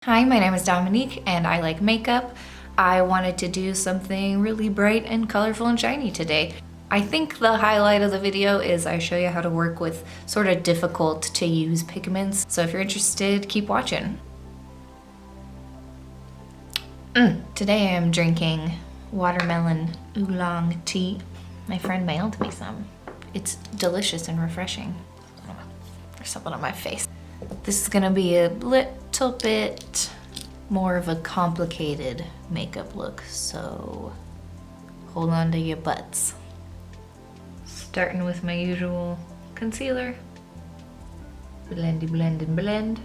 Hi, my name is Dominique and I like makeup. I wanted to do something really bright and colorful and shiny today. I think the highlight of the video is I show you how to work with sort of difficult to use pigments. So if you're interested, keep watching. Today I am drinking watermelon oolong tea. My friend mailed me some. It's delicious and refreshing. There's something on my face. This is gonna be a little bit more of a complicated makeup look, so hold on to your butts. Starting with my usual concealer. Blendy, blend, and blend.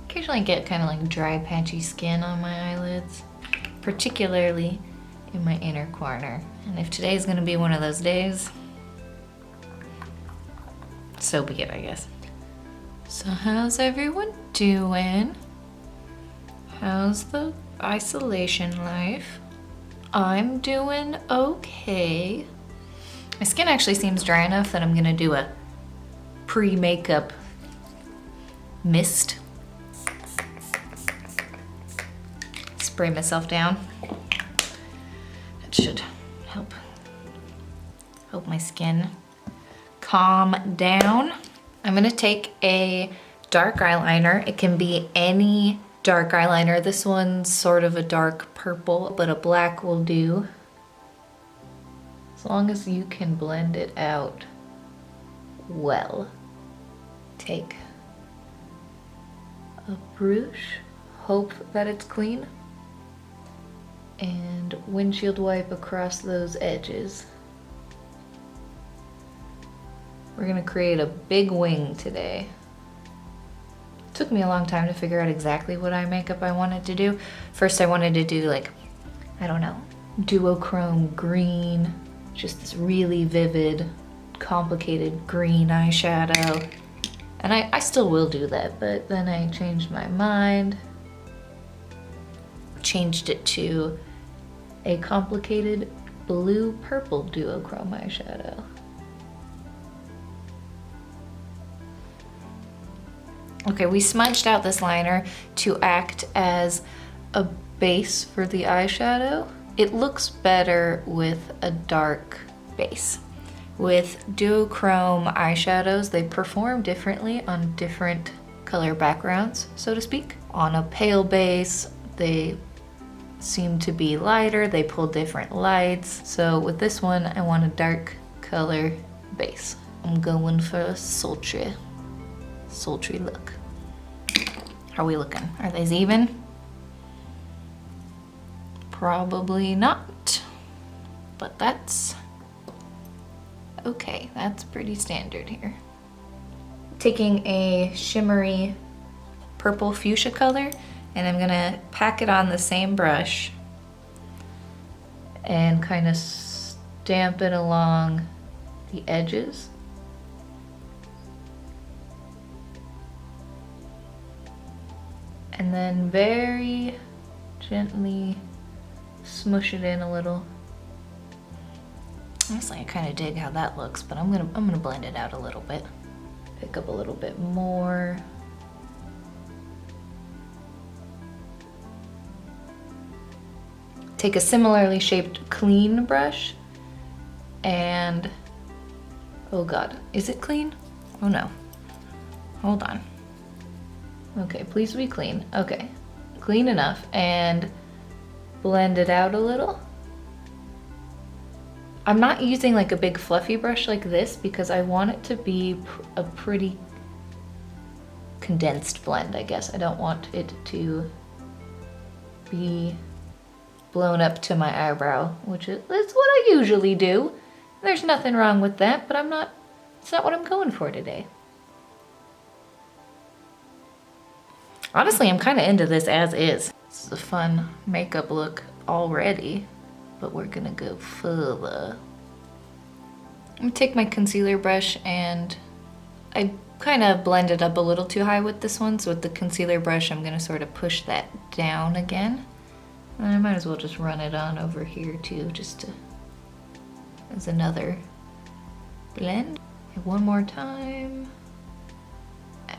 Occasionally I get kind of like dry, patchy skin on my eyelids, particularly in my inner corner. And if today's gonna be one of those days, so be it, I guess. So how's everyone doing? How's the isolation life? I'm doing okay. My skin actually seems dry enough that I'm gonna do a pre-makeup mist. Spray myself down. That should help my skin calm down. I'm gonna take a dark eyeliner. It can be any dark eyeliner. This one's sort of a dark purple, but a black will do. As long as you can blend it out well. Take a brush, hope that it's clean, and windshield wipe across those edges. We're gonna create a big wing today. It took me a long time to figure out exactly what eye makeup I wanted to do. First I wanted to do like, I don't know, duochrome green, just this really vivid, complicated green eyeshadow. And I still will do that, but then I changed my mind. Changed it to a complicated blue-purple duochrome eyeshadow. Okay, we smudged out this liner to act as a base for the eyeshadow. It looks better with a dark base. With duochrome eyeshadows, they perform differently on different color backgrounds, so to speak. On a pale base, they seem to be lighter, they pull different lights. So with this one, I want a dark color base. I'm going for a sultry look. How are we looking? Are these even? Probably not, but that's okay. That's pretty standard here. Taking a shimmery purple fuchsia color, and I'm gonna pack it on the same brush and kind of stamp it along the edges. And then very gently smush it in a little. Honestly, I kind of dig how that looks, but I'm gonna blend it out a little bit. Pick up a little bit more. Take a similarly shaped clean brush and, oh God, is it clean? Oh no, hold on. Okay, please be clean. Okay, clean enough, and blend it out a little. I'm not using like a big fluffy brush like this because I want it to be a pretty condensed blend, I guess. I don't want it to be blown up to my eyebrow, which is what I usually do. There's nothing wrong with that, but it's not what I'm going for today. Honestly, I'm kind of into this as is. This is a fun makeup look already, but we're gonna go further. I'm gonna take my concealer brush, and I kind of blended up a little too high with this one, so with the concealer brush, I'm gonna sort of push that down again. And I might as well just run it on over here too, as another blend. Okay, one more time.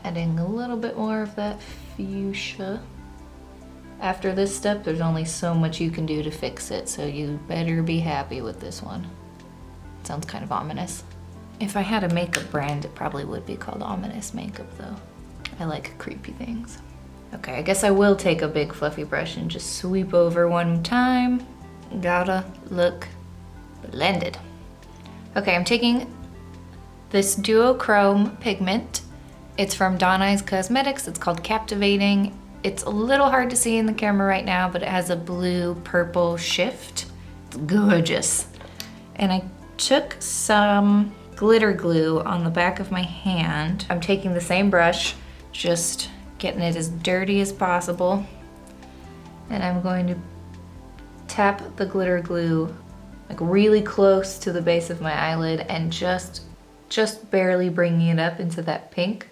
Adding a little bit more of that fuchsia. After this step, there's only so much you can do to fix it, so you better be happy with this one. Sounds kind of ominous. If I had a makeup brand, it probably would be called Ominous Makeup though. I like creepy things. Okay, I guess I will take a big fluffy brush and just sweep over one time. Gotta look blended. Okay, I'm taking this Duochrome pigment. It's from Dawn Eyes Cosmetics. It's called Captivating. It's a little hard to see in the camera right now, but it has a blue-purple shift. It's gorgeous. And I took some glitter glue on the back of my hand. I'm taking the same brush, just getting it as dirty as possible. And I'm going to tap the glitter glue like really close to the base of my eyelid and just barely bringing it up into that pink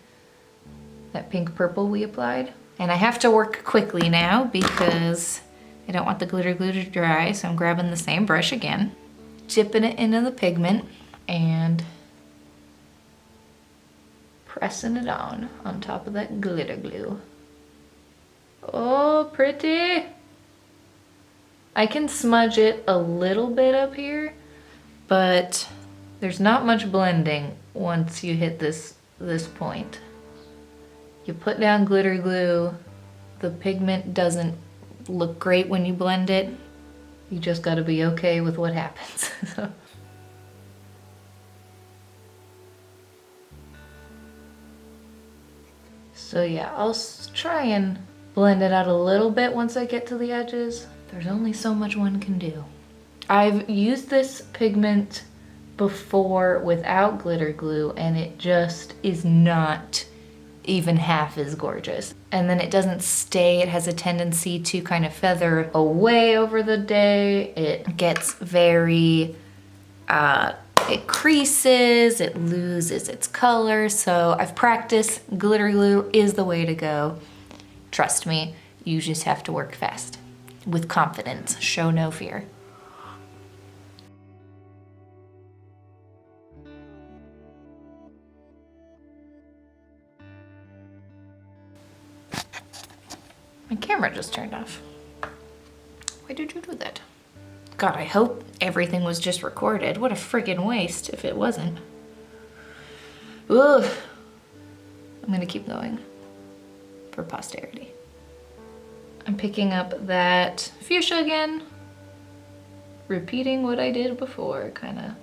purple we applied. And I have to work quickly now because I don't want the glitter glue to dry, so I'm grabbing the same brush again, dipping it into the pigment and pressing it on top of that glitter glue. Oh, pretty. I can smudge it a little bit up here, but there's not much blending once you hit this point. You put down glitter glue, the pigment doesn't look great when you blend it. You just gotta be okay with what happens. So yeah, I'll try and blend it out a little bit once I get to the edges. There's only so much one can do. I've used this pigment before without glitter glue and it just is not even half as gorgeous. And then it doesn't stay, it has a tendency to kind of feather away over the day. It gets very, it creases, it loses its color. So I've practiced, glitter glue is the way to go. Trust me, you just have to work fast. With confidence, show no fear. My camera just turned off. Why did you do that? God, I hope everything was just recorded. What a friggin' waste if it wasn't. Ugh. I'm gonna keep going for posterity. I'm picking up that fuchsia again, repeating what I did before, kind of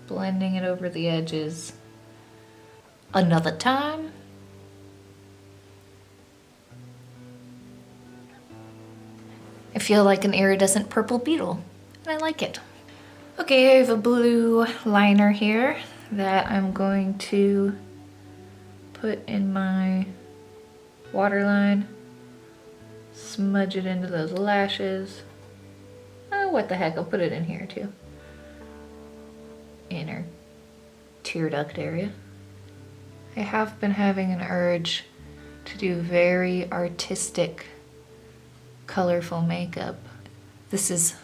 blending it over the edges another time. I feel like an iridescent purple beetle, and I like it. Okay, I have a blue liner here that I'm going to put in my waterline, smudge it into those lashes. Oh, what the heck, I'll put it in here too. Inner tear duct area. I have been having an urge to do very artistic, colorful makeup. This is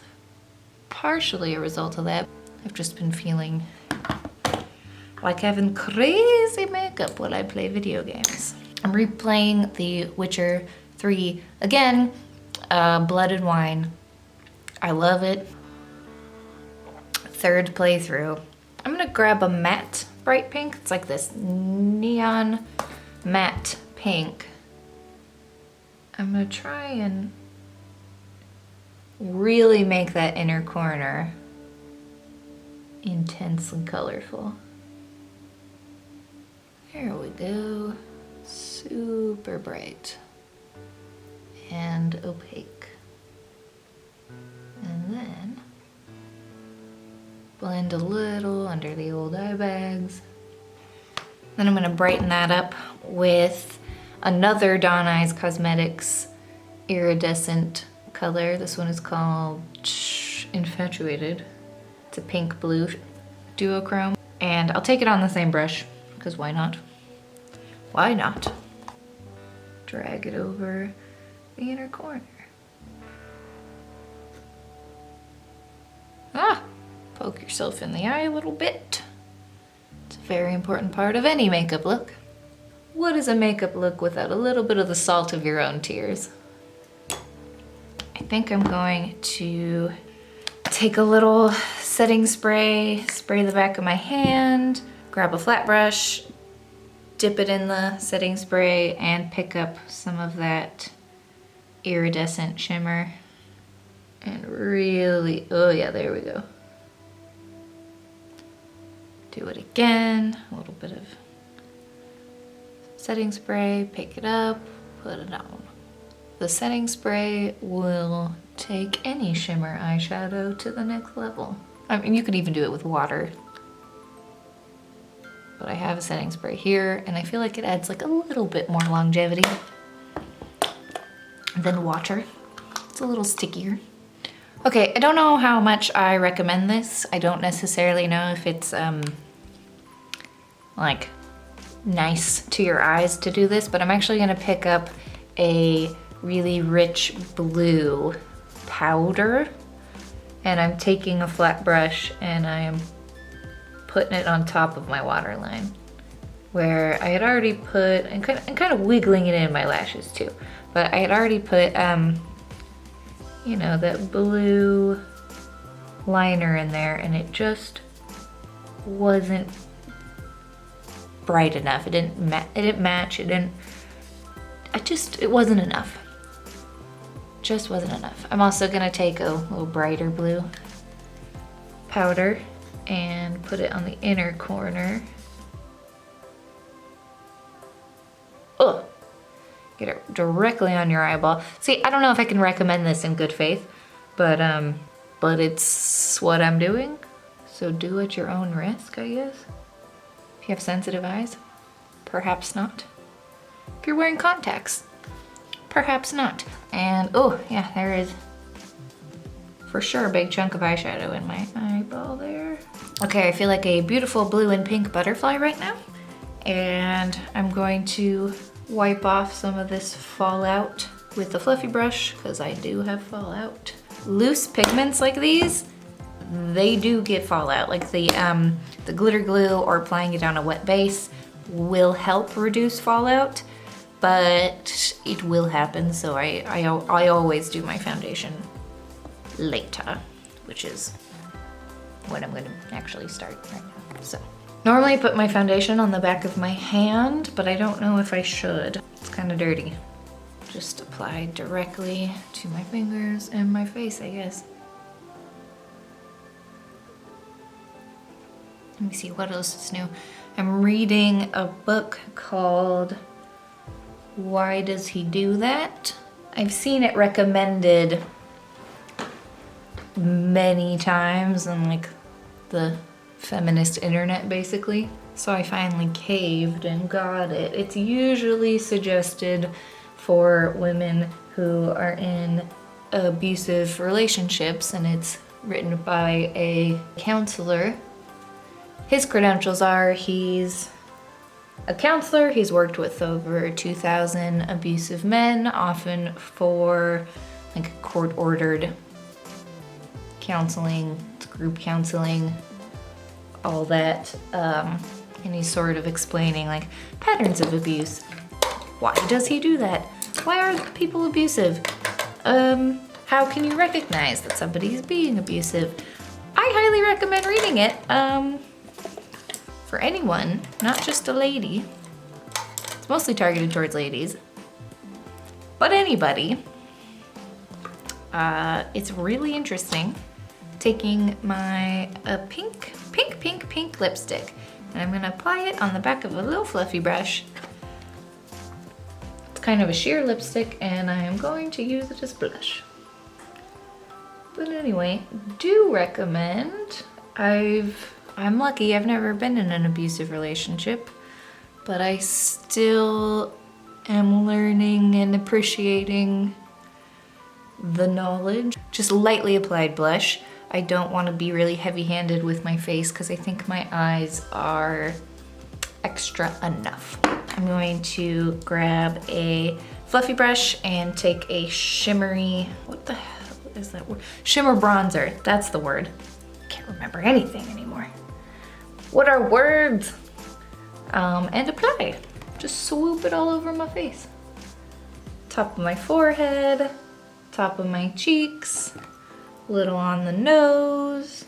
partially a result of that. I've just been feeling like having crazy makeup while I play video games. I'm replaying The Witcher 3 again, Blood and Wine. I love it. Third playthrough. I'm gonna grab a matte bright pink. It's like this neon matte pink. I'm gonna try and really make that inner corner intensely colorful. There we go. Super bright and opaque. And then blend a little under the old eye bags. Then I'm gonna brighten that up with another Dawn Eyes Cosmetics iridescent color. This one is called Infatuated. It's a pink blue duochrome. And I'll take it on the same brush, because why not? Why not? Drag it over the inner corner. Poke yourself in the eye a little bit. It's a very important part of any makeup look. what does a makeup look without a little bit of the salt of your own tears? I think I'm going to take a little setting spray, spray the back of my hand, grab a flat brush, dip it in the setting spray, and pick up some of that iridescent shimmer. And really, oh yeah, there we go. Do it again, a little bit of setting spray, pick it up, put it on. The setting spray will take any shimmer eyeshadow to the next level. I mean, you could even do it with water. But I have a setting spray here, and I feel like it adds like a little bit more longevity than water. It's a little stickier. Okay, I don't know how much I recommend this. I don't necessarily know if it's like nice to your eyes to do this, but I'm actually gonna pick up a really rich blue powder, and I'm taking a flat brush and I am putting it on top of my waterline where I had already put, and kind of wiggling it in my lashes too, but I had already put you know, that blue liner in there, and it just wasn't bright enough. It didn't match. It wasn't enough. Just wasn't enough. I'm also gonna take a little brighter blue powder and put it on the inner corner. Ugh. Get it directly on your eyeball. See, I don't know if I can recommend this in good faith, but it's what I'm doing. So do at your own risk, I guess. If you have sensitive eyes, perhaps not. If you're wearing contacts, perhaps not. And oh yeah, there is for sure a big chunk of eyeshadow in my eyeball there. Okay, I feel like a beautiful blue and pink butterfly right now. And I'm going to wipe off some of this fallout with the fluffy brush, because I do have fallout. Loose pigments like these, they do get fallout. Like the glitter glue or applying it on a wet base will help reduce fallout, but it will happen. So I always do my foundation later, which is what I'm gonna actually start right now. So normally I put my foundation on the back of my hand, but I don't know if I should. It's kind of dirty. Just apply directly to my fingers and my face, I guess. Let me see what else is new. I'm reading a book called Why Does He Do That? I've seen it recommended many times on like the feminist internet basically. So I finally caved and got it. It's usually suggested for women who are in abusive relationships, and it's written by a counselor. His credentials are he's a counselor. He's worked with over 2,000 abusive men, often for like court-ordered counseling, group counseling, all that. And he's sort of explaining like patterns of abuse. Why does he do that? Why are people abusive? How can you recognize that somebody is being abusive? I highly recommend reading it. For anyone, not just a lady. It's mostly targeted towards ladies, but anybody. It's really interesting. Taking my pink lipstick, and I'm gonna apply it on the back of a little fluffy brush. It's kind of a sheer lipstick, and I am going to use it as blush. But anyway, do recommend. I'm lucky, I've never been in an abusive relationship, but I still am learning and appreciating the knowledge. Just lightly applied blush. I don't want to be really heavy-handed with my face because I think my eyes are extra enough. I'm going to grab a fluffy brush and take a shimmery, what the hell is that word? Shimmer bronzer, that's the word. Can't remember anything anymore. What are words? And apply. just swoop it all over my face. Top of my forehead, top of my cheeks, a little on the nose.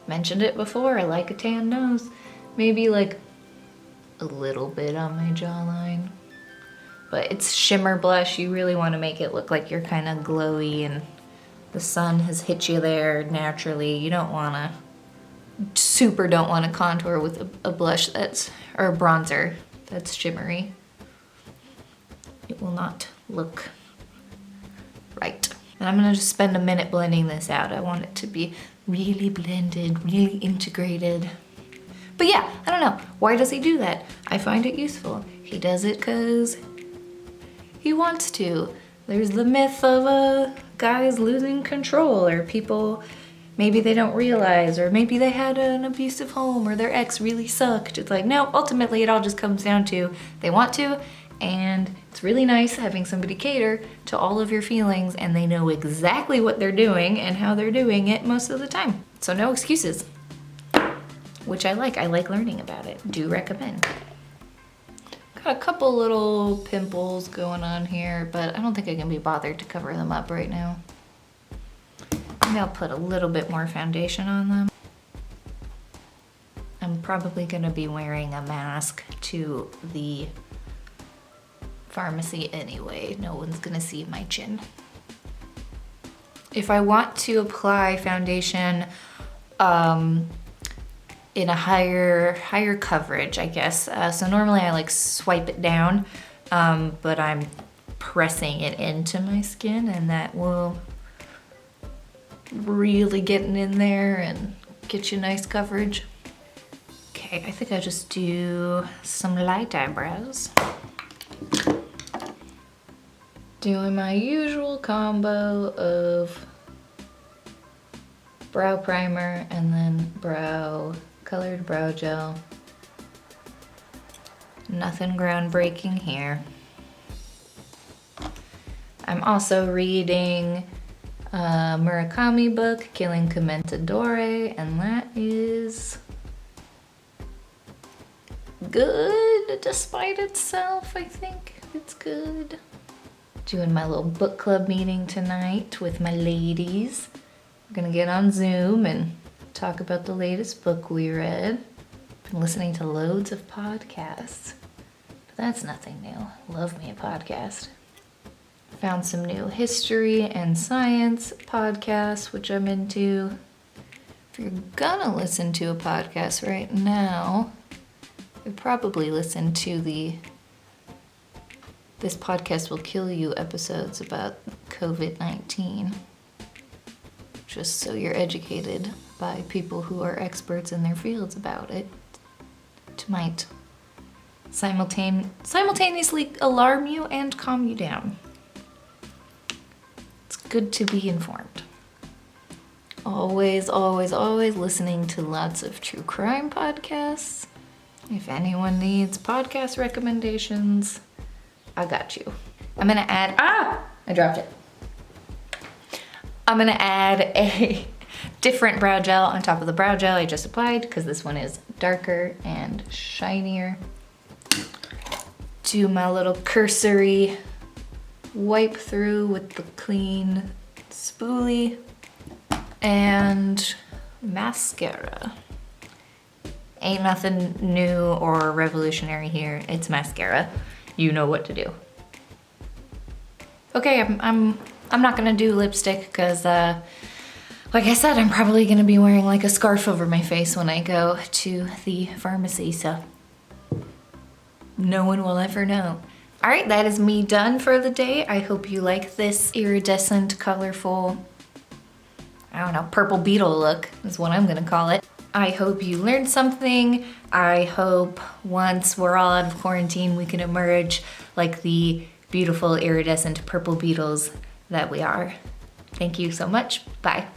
Mentioned it before, I like a tan nose. Maybe like a little bit on my jawline. But it's shimmer blush. You really want to make it look like you're kind of glowy and the sun has hit you there naturally. You don't want to contour with a blush or a bronzer that's shimmery. It will not look right. And I'm gonna just spend a minute blending this out. I want it to be really blended, really integrated. But yeah, I don't know. Why does he do that? I find it useful. He does it because he wants to. There's the myth of guys losing control, or people, maybe they don't realize, or maybe they had an abusive home, or their ex really sucked. It's like, no, ultimately it all just comes down to they want to, and it's really nice having somebody cater to all of your feelings, and they know exactly what they're doing and how they're doing it most of the time. So no excuses, which I like. I like learning about it. Do recommend. Got a couple little pimples going on here, but I don't think I can be bothered to cover them up right now. Maybe I'll put a little bit more foundation on them. I'm probably gonna be wearing a mask to the pharmacy anyway. No one's gonna see my chin. If I want to apply foundation in a higher coverage, I guess. So normally I like swipe it down, but I'm pressing it into my skin, and that will really get in there and get you nice coverage. Okay, I think I'll just do some light eyebrows. Doing my usual combo of brow primer and then colored brow gel. Nothing groundbreaking here. I'm also reading a Murakami book, Killing Commentatore, and that is good despite itself. I think it's good. Doing my little book club meeting tonight with my ladies. We're gonna get on Zoom and talk about the latest book we read. Been listening to loads of podcasts, but that's nothing new. Love me a podcast. Found some new history and science podcasts, which I'm into. If you're gonna listen to a podcast right now, you'd probably listen to This Podcast Will Kill You episodes about COVID-19. Just so you're educated by people who are experts in their fields about it. It might simultaneously alarm you and calm you down. It's good to be informed. Always, always, always listening to lots of true crime podcasts. If anyone needs podcast recommendations, I got you. I'm gonna add, I dropped it. I'm gonna add a different brow gel on top of the brow gel I just applied, because this one is darker and shinier. Do my little cursory wipe through with the clean spoolie and mascara. Ain't nothing new or revolutionary here. It's mascara. You know what to do. Okay, I'm not gonna do lipstick because, like I said, I'm probably gonna be wearing like a scarf over my face when I go to the pharmacy, so no one will ever know. All right, that is me done for the day. I hope you like this iridescent, colorful, I don't know, purple beetle look is what I'm gonna call it. I hope you learned something. I hope once we're all out of quarantine, we can emerge like the beautiful iridescent purple beetles that we are. Thank you so much. Bye.